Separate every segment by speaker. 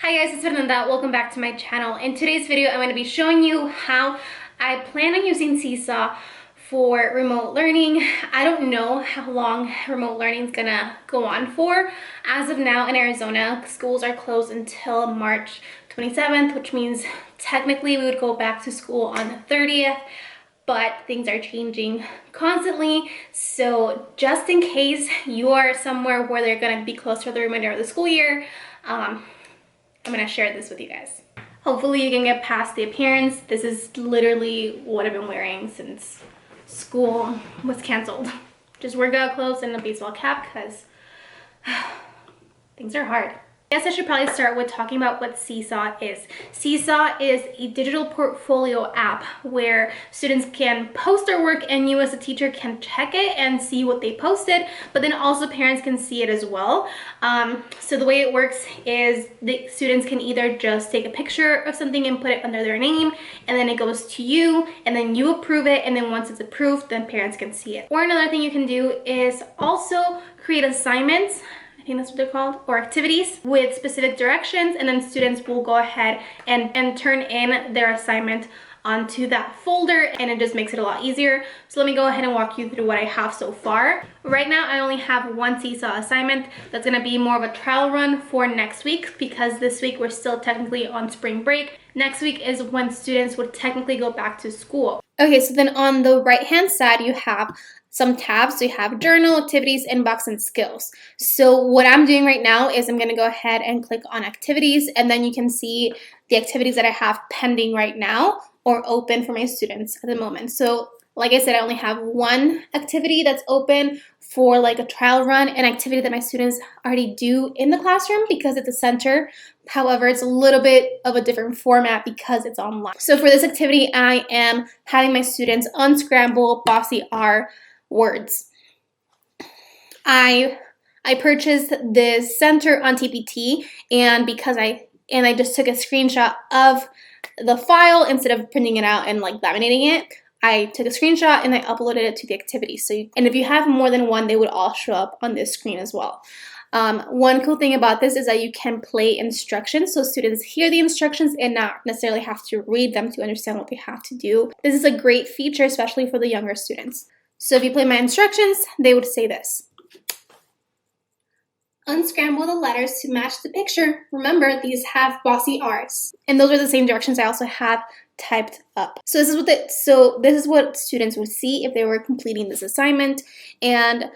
Speaker 1: Hi guys, it's Fernanda. Welcome back to my channel. In today's video, I'm going to be showing you how I plan on using SeeSaw for remote learning. I don't know how long remote learning is going to go on for. As of now in Arizona, schools are closed until March 27th, which means technically we would go back to school on the 30th. But things are changing constantly, so just in case you are somewhere where they're going to be closed for the remainder of the school year, I'm going to share this with you guys. Hopefully you can get past the appearance. This is literally what I've been wearing since school was canceled. Just workout clothes and a baseball cap because things are hard. I guess I should probably start with talking about what SeeSaw is. SeeSaw is a digital portfolio app where students can post their work and you as a teacher can check it and see what they posted, but then also parents can see it as well. So the way it works is the students can either just take a picture of something and put it under their name, and then it goes to you, and then you approve it, and then once it's approved, then parents can see it. Or another thing you can do is also create assignments, I think that's what they're called, or activities with specific directions, and then students will go ahead and turn in their assignment onto that folder, and it just makes it a lot easier. So let me go ahead and walk you through what I have so far. Right now I only have one SeeSaw assignment that's going to be more of a trial run for next week, because this week we're still technically on spring break. Next week is when students would technically go back to school. Okay, so then on the right hand side you have some tabs. So you have journal, activities, inbox, and skills. So what I'm doing right now is I'm going to go ahead and click on activities, and then you can see the activities that I have pending right now or open for my students at the moment. So like I said, I only have one activity that's open for like a trial run, an activity that my students already do in the classroom because it's a center. However, it's a little bit of a different format because it's online. So for this activity, I am having my students unscramble Bossy R words. I purchased this center on TPT, and because I just took a screenshot of the file instead of printing it out and like laminating it. I took a screenshot and I uploaded it to the activity. And if you have more than one, they would all show up on this screen as well. One cool thing about this is that you can play instructions, so students hear the instructions and not necessarily have to read them to understand what they have to do. This is a great feature, especially for the younger students. So if you play my instructions, they would say this. Unscramble the letters to match the picture. Remember, these have bossy R's. And those are the same directions I also have typed up. So this is what students would see if they were completing this assignment. And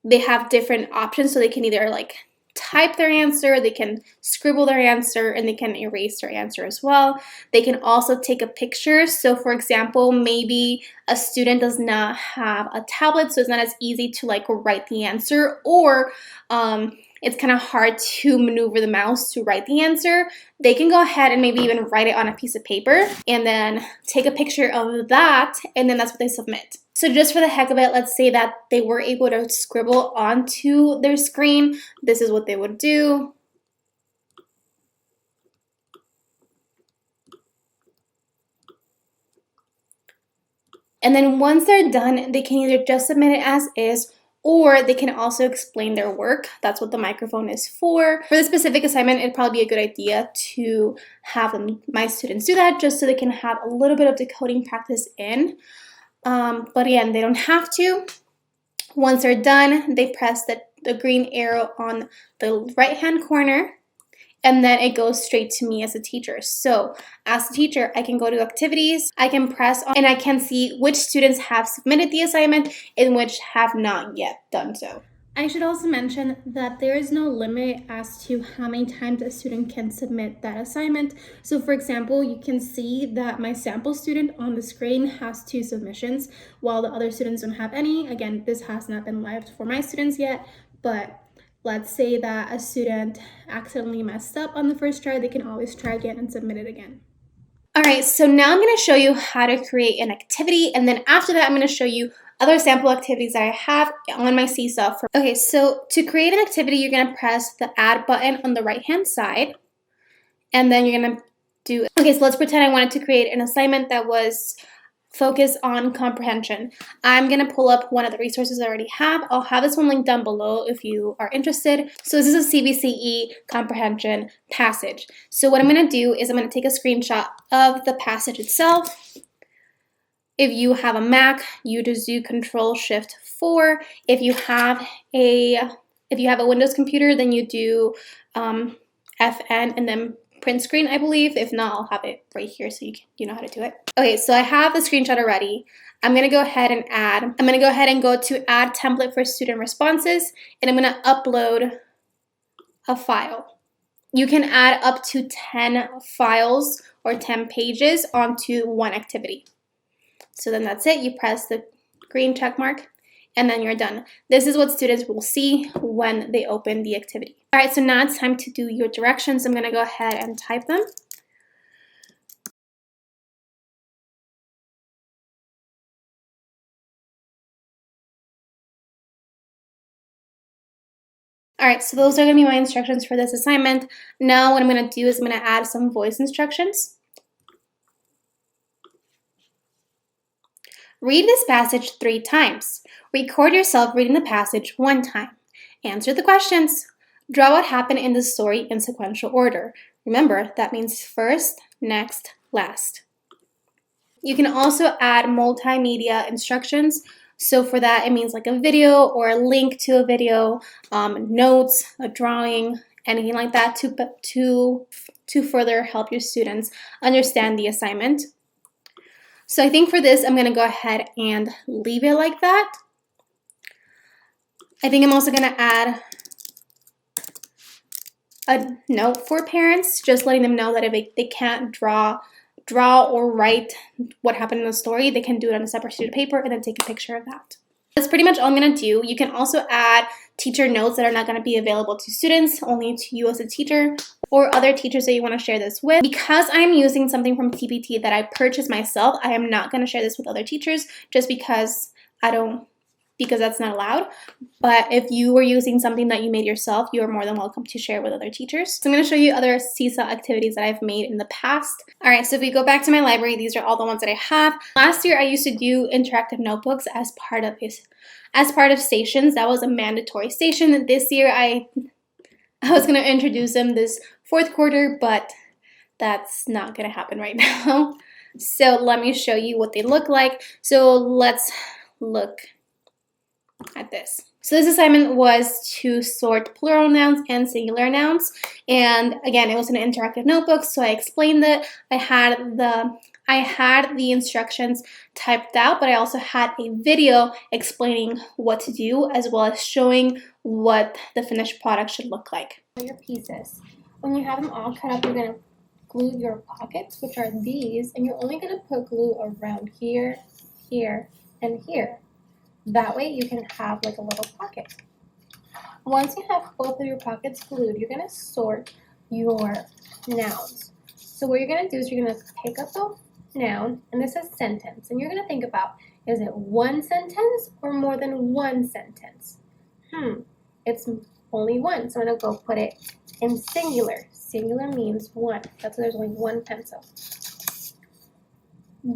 Speaker 1: they have different options, so they can either like type their answer, they can scribble their answer, and they can erase their answer as well. They can also take a picture. So for example, maybe a student does not have a tablet, so it's not as easy to like write the answer, or it's kind of hard to maneuver the mouse to write the answer. They can go ahead and maybe even write it on a piece of paper and then take a picture of that, and then that's what they submit. So just for the heck of it, let's say that they were able to scribble onto their screen. This is what they would do. And then once they're done, they can either just submit it as is, or they can also explain their work. That's what the microphone is for. For this specific assignment, it'd probably be a good idea to have my students do that just so they can have a little bit of decoding practice in. But again, they don't have to. Once they're done, they press the green arrow on the right-hand corner, and then it goes straight to me as a teacher. So as a teacher, I can go to activities, I can press on, and I can see which students have submitted the assignment and which have not yet done so. I should also mention that there is no limit as to how many times a student can submit that assignment. So for example, you can see that my sample student on the screen has 2 submissions, while the other students don't have any. Again, this has not been live for my students yet, but let's say that a student accidentally messed up on the first try, they can always try again and submit it again. All right, so now I'm going to show you how to create an activity, and then after that I'm going to show you other sample activities that I have on my SeeSaw. Okay, so to create an activity, you're going to press the add button on the right hand side, and then you're going to do, okay, so let's pretend I wanted to create an assignment that was focus on comprehension. I'm going to pull up one of the resources I already have. I'll have this one linked down below if you are interested. So this is a CVCe comprehension passage. So what I'm going to do is I'm going to take a screenshot of the passage itself. If you have a Mac, you just do Control-Shift-4. If you have a Windows computer, then you do FN and then print screen, I believe. If not, I'll have it right here so you know how to do it. Okay, so I have the screenshot already. I'm gonna go ahead and go to add template for student responses, and I'm gonna upload a file. You can add up to 10 files or 10 pages onto one activity. So then that's it. You press the green check mark and then you're done. This is what students will see when they open the activity. All right, so now it's time to do your directions. I'm gonna go ahead and type them. All right, so those are gonna be my instructions for this assignment. Now what I'm gonna do is I'm gonna add some voice instructions. Read this passage 3 times. Record yourself reading the passage 1 time. Answer the questions. Draw what happened in the story in sequential order. Remember, that means first, next, last. You can also add multimedia instructions. So for that, it means like a video or a link to a video, notes, a drawing, anything like that to further help your students understand the assignment. So I think for this, I'm gonna go ahead and leave it like that. I think I'm also gonna add a note for parents, just letting them know that if they can't draw or write what happened in the story, they can do it on a separate sheet of paper and then take a picture of that. That's pretty much all I'm gonna do. You can also add teacher notes that are not gonna be available to students, only to you as a teacher, or other teachers that you wanna share this with. Because I'm using something from TPT that I purchased myself, I am not gonna share this with other teachers just because that's not allowed. But if you were using something that you made yourself, you are more than welcome to share with other teachers. So I'm going to show you other SeeSaw activities that I've made in the past. All right, so if we go back to my library, these are all the ones that I have. Last year, I used to do interactive notebooks as part of stations. That was a mandatory station. This year, I was going to introduce them this 4th quarter, but that's not going to happen right now. So let me show you what they look like. So let's look at this. So this assignment was to sort plural nouns and singular nouns, and again, it was an interactive notebook, so I explained it. I had the instructions typed out, but I also had a video explaining what to do as well as showing what the finished product should look like. Your pieces, when you have them all cut up, you're going to glue your pockets, which are these, and you're only going to put glue around here, here, and here. That way you can have like a little pocket. Once you have both of your pockets glued, you're going to sort your nouns. So what you're going to do is you're going to pick up the noun, and this is sentence, and you're going to think about, is it one sentence or more than one sentence? It's only one, so I'm going to go put it in singular. Singular means one. That's why there's only one pencil.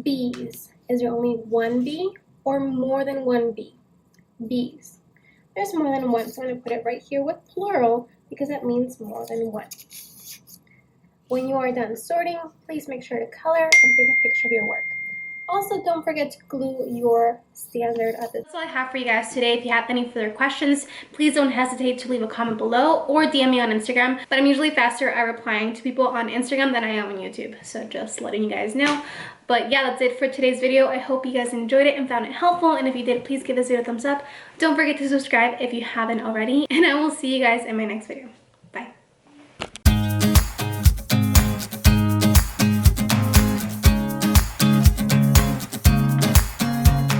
Speaker 1: Bees. Is there only one bee or more than one bee? Bees. There's more than one, so I'm going to put it right here with plural because that means more than one. When you are done sorting, please make sure to color and take a picture of your work. Also, don't forget to glue your standard at the... That's all I have for you guys today. If you have any further questions, please don't hesitate to leave a comment below or DM me on Instagram. But I'm usually faster at replying to people on Instagram than I am on YouTube. So just letting you guys know. But yeah, that's it for today's video. I hope you guys enjoyed it and found it helpful. And if you did, please give this video a thumbs up. Don't forget to subscribe if you haven't already. And I will see you guys in my next video.